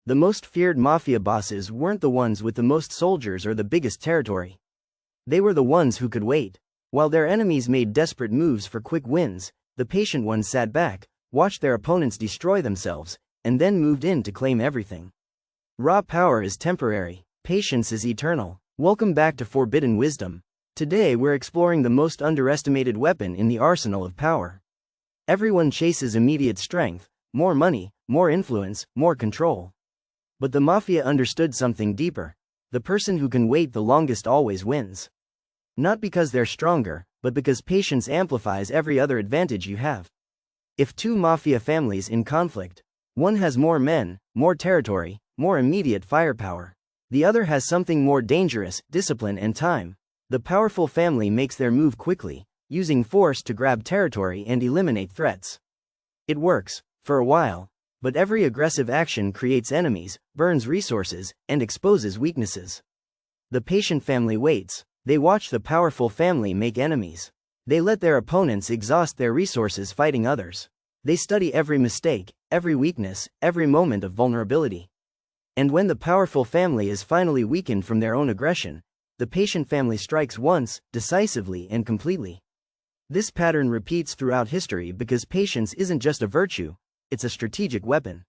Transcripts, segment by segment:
The most feared mafia bosses weren't the ones with the most soldiers or the biggest territory. They were the ones who could wait. While their enemies made desperate moves for quick wins, the patient ones sat back, watched their opponents destroy themselves, and then moved in to claim everything. Raw power is temporary, patience is eternal. Welcome back to Forbidden Wisdom. Today we're exploring the most underestimated weapon in the arsenal of power. Everyone chases immediate strength, more money, more influence, more control. But the mafia understood something deeper. The person who can wait the longest always wins. Not because they're stronger, but because patience amplifies every other advantage you have. If two mafia families in conflict, one has more men, more territory, more immediate firepower. The other has something more dangerous, discipline and time. The powerful family makes their move quickly, using force to grab territory and eliminate threats. It works, for a while. But every aggressive action creates enemies, burns resources, and exposes weaknesses. The patient family waits. They watch the powerful family make enemies. They let their opponents exhaust their resources fighting others. They study every mistake, every weakness, every moment of vulnerability. And when the powerful family is finally weakened from their own aggression, the patient family strikes once, decisively and completely. This pattern repeats throughout history because patience isn't just a virtue. It's a strategic weapon.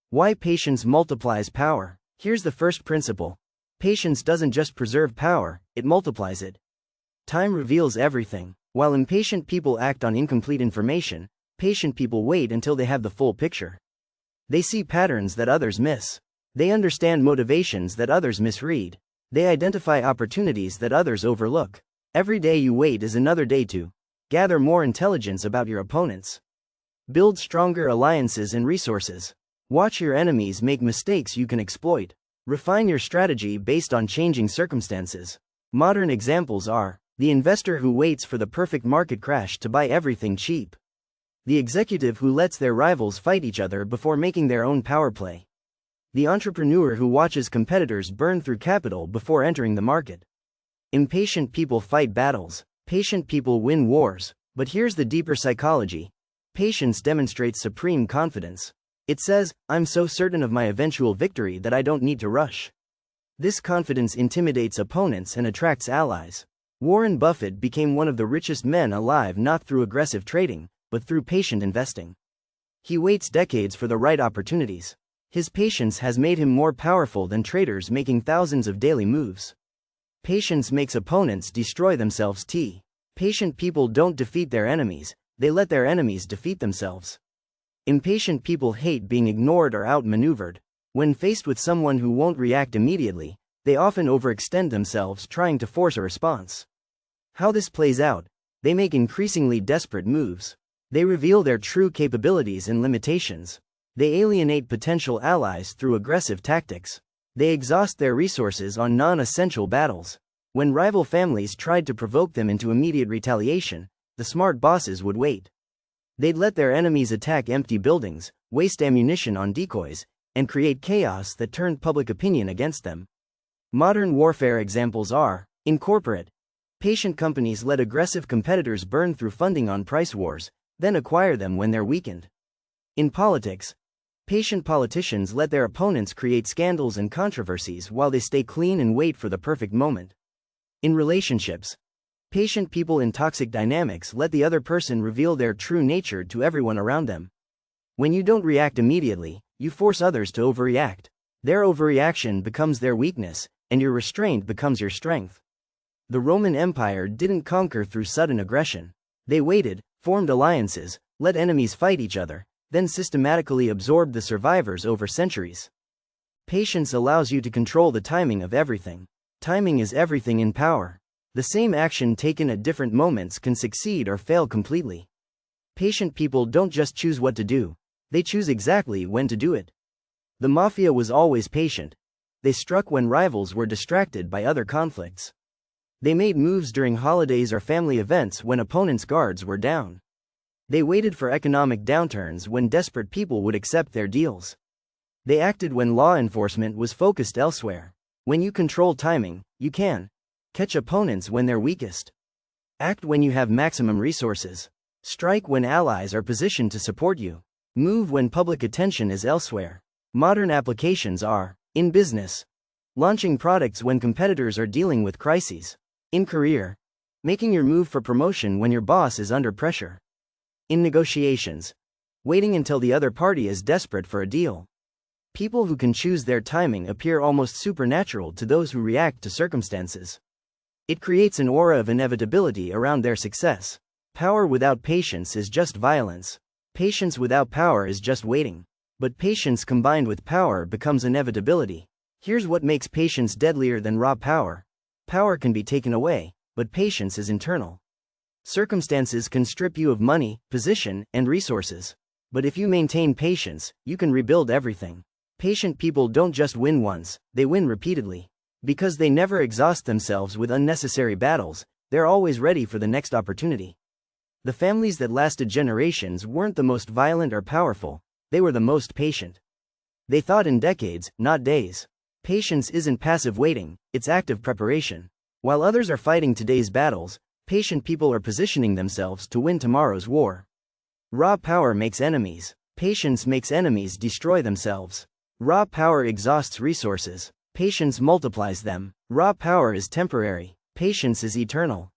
Why patience multiplies power? Here's the first principle. Patience doesn't just preserve power, it multiplies it. Time reveals everything. While impatient people act on incomplete information, patient people wait until they have the full picture. They see patterns that others miss. They understand motivations that others misread. They identify opportunities that others overlook. Every day you wait is another day to gather more intelligence about your opponents. Build stronger alliances and resources. Watch your enemies make mistakes you can exploit. Refine your strategy based on changing circumstances. Modern examples are the investor who waits for the perfect market crash to buy everything cheap. The executive who lets their rivals fight each other before making their own power play. The entrepreneur who watches competitors burn through capital before entering the market. Impatient people fight battles. Patient people win wars. But here's the deeper psychology. Patience demonstrates supreme confidence. It says, I'm so certain of my eventual victory that I don't need to rush. This confidence intimidates opponents and attracts allies. Warren Buffett became one of the richest men alive not through aggressive trading, but through patient investing. He waits decades for the right opportunities. His patience has made him more powerful than traders making thousands of daily moves. Patience makes opponents destroy themselves. Patient people don't defeat their enemies. They let their enemies defeat themselves. Impatient people hate being ignored or outmaneuvered. When faced with someone who won't react immediately, they often overextend themselves trying to force a response. How this plays out? They make increasingly desperate moves. They reveal their true capabilities and limitations. They alienate potential allies through aggressive tactics. They exhaust their resources on non-essential battles. When rival families tried to provoke them into immediate retaliation, the smart bosses would wait. They'd let their enemies attack empty buildings, waste ammunition on decoys, and create chaos that turned public opinion against them. Modern warfare examples are, in corporate, patient companies let aggressive competitors burn through funding on price wars, then acquire them when they're weakened. In politics, patient politicians let their opponents create scandals and controversies while they stay clean and wait for the perfect moment. In relationships, patient people in toxic dynamics let the other person reveal their true nature to everyone around them. When you don't react immediately, you force others to overreact. Their overreaction becomes their weakness, and your restraint becomes your strength. The Roman Empire didn't conquer through sudden aggression. They waited, formed alliances, let enemies fight each other, then systematically absorbed the survivors over centuries. Patience allows you to control the timing of everything. Timing is everything in power. The same action taken at different moments can succeed or fail completely. Patient people don't just choose what to do, they choose exactly when to do it. The mafia was always patient. They struck when rivals were distracted by other conflicts. They made moves during holidays or family events when opponents' guards were down. They waited for economic downturns when desperate people would accept their deals. They acted when law enforcement was focused elsewhere. When you control timing, you can catch opponents when they're weakest. Act when you have maximum resources. Strike when allies are positioned to support you. Move when public attention is elsewhere. Modern applications are in business, launching products when competitors are dealing with crises. In career, making your move for promotion when your boss is under pressure. In negotiations, waiting until the other party is desperate for a deal. People who can choose their timing appear almost supernatural to those who react to circumstances. It creates an aura of inevitability around their success. Power without patience is just violence. Patience without power is just waiting. But patience combined with power becomes inevitability. Here's what makes patience deadlier than raw power. Power can be taken away, but patience is internal. Circumstances can strip you of money, position, and resources. But if you maintain patience, you can rebuild everything. Patient people don't just win once, they win repeatedly. Because they never exhaust themselves with unnecessary battles, they're always ready for the next opportunity. The families that lasted generations weren't the most violent or powerful, they were the most patient. They thought in decades, not days. Patience isn't passive waiting, it's active preparation. While others are fighting today's battles, patient people are positioning themselves to win tomorrow's war. Raw power makes enemies. Patience makes enemies destroy themselves. Raw power exhausts resources. Patience multiplies them. Raw power is temporary. Patience is eternal.